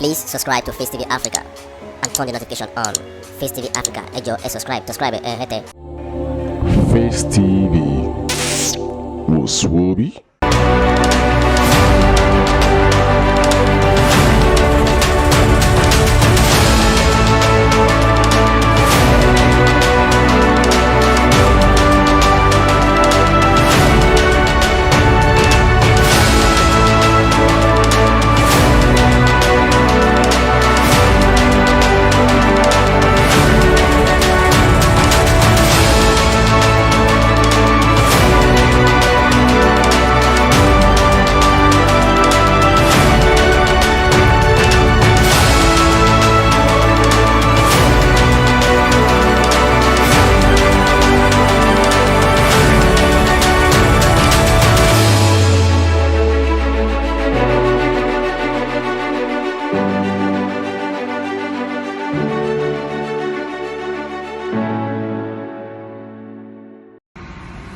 Please subscribe to Face TV Africa and turn the notification on. Face TV Africa, subscribe, hete. Face TV was Swoby.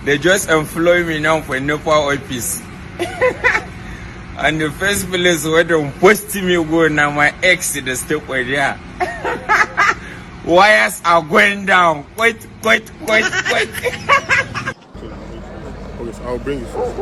They just employ me now for NEPA office. And the first place where they post me go now, my ex in the step where they are. Wires are going down. Wait. Okay, so I'll bring you first.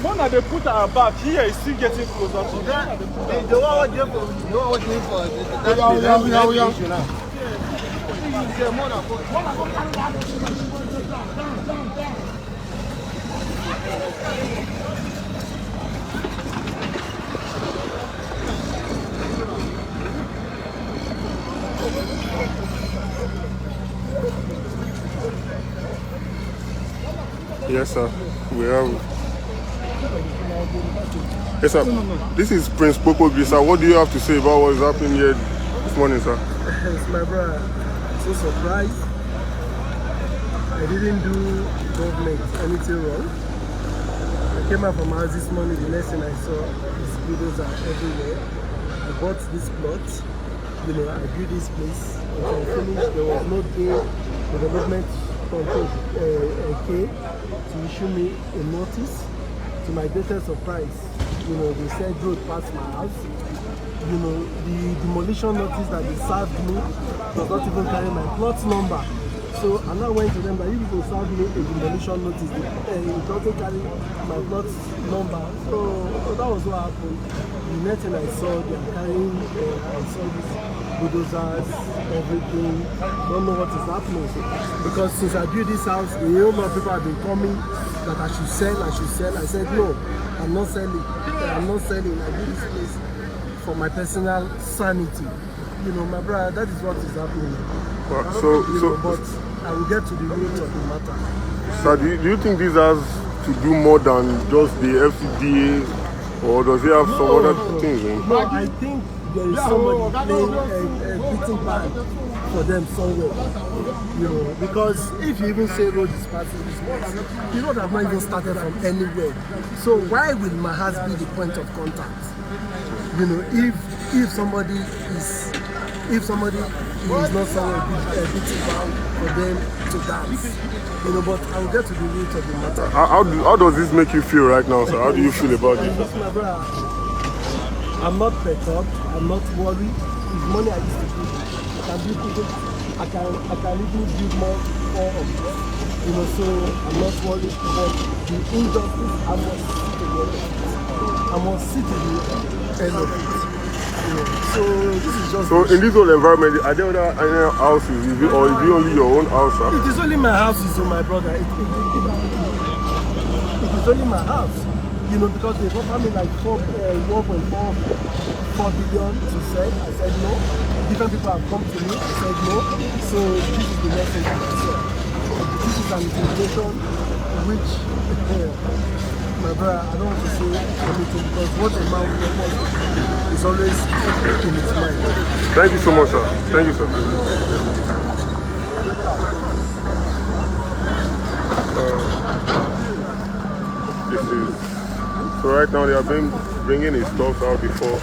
Mona, they put her back here, is still getting closer to them. The one was doing for Yes, sir. We have. Yes, sir. This is Prince Kpokpogri, sir. What do you have to say about what is happening here this morning, sir? It's my brother. So surprised. I didn't do government anything wrong. I came out from house this morning. The next thing I saw is bulldozers everywhere. I bought this plot. I built this place. Until I finished, there was no day development control came to issue me a notice. To my greatest surprise, they said road past my house. The demolition notice that they served me does not even carry my plot number. So I now went to them that if you serve me a demolition notice, it doesn't carry my plot number. So that was what happened. The next thing I saw, they are carrying, I saw these bulldozers, everything. Don't know what is happening. Because since I built this house, a whole lot of people have been coming that I should sell. I said no, I'm not selling. I do this place for my personal sanity. My brother, that is what is happening. But I will get to the root of the matter. Sir, do you think this has to do more than just the FCDA, or does it have some other things? No, I think there is somebody playing a beating band for them somewhere. Because if you even say road is passing this morning, the road have not even started from anywhere. So why will my house be the point of contact? If somebody is not somewhere beating band for them to dance. But I will get to the root of the matter. How does this make you feel right now, sir? How do you feel about it? My brother, I'm not perturbed. I'm not worried. It's money I used to do. I can even build more of this. So I'm not worried about the injustice. I must sit in the end of it. So this is just. So in this whole environment, are there other houses, or is it only your own house, sir? It is only my house, my brother. It is only my house. Because they offer me like 1.4 billion to sell. I said no. Different people have come to me. I said no. So this is the message I said. This is an intimidation which, my brother, I don't want to say anything because what a man wants is always in his mind. Thank you so much, sir. Thank you, sir. This is So right now they are bringing his stuff out before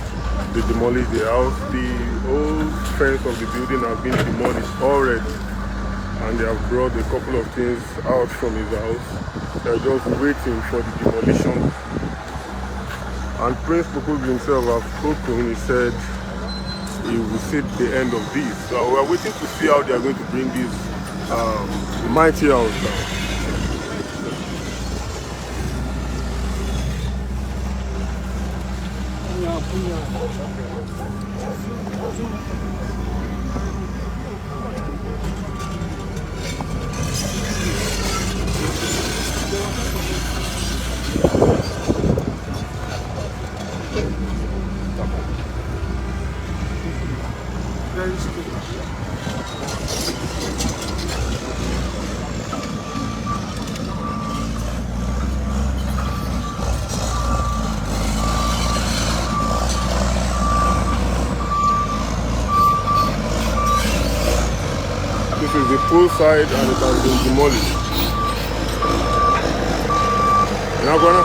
they demolished the house. The old fence of the building has been demolished already, and they have brought a couple of things out from his house. They're just waiting for the demolition. And Prince Kpokpogri himself has spoken. He said he will see the end of this. So we are waiting to see how they are going to bring this mighty house down. This is the full side and it has been demolished. Now gonna?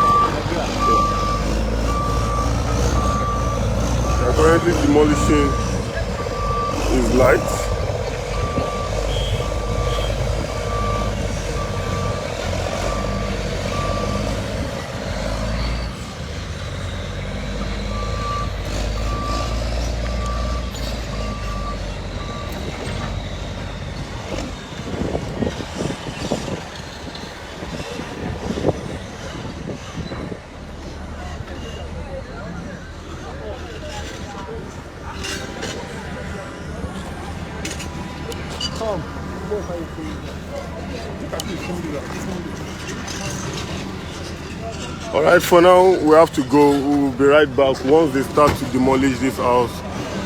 They are currently demolishing his lights. Alright, for now we have to go. We will be right back. Once they start to demolish this house,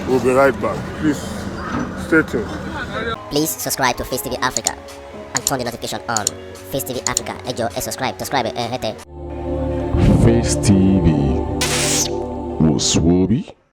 we'll be right back. Please stay tuned. Please subscribe to Facetv Africa and turn the notification on. Facetv Africa, subscribe. Face TV was Swoby.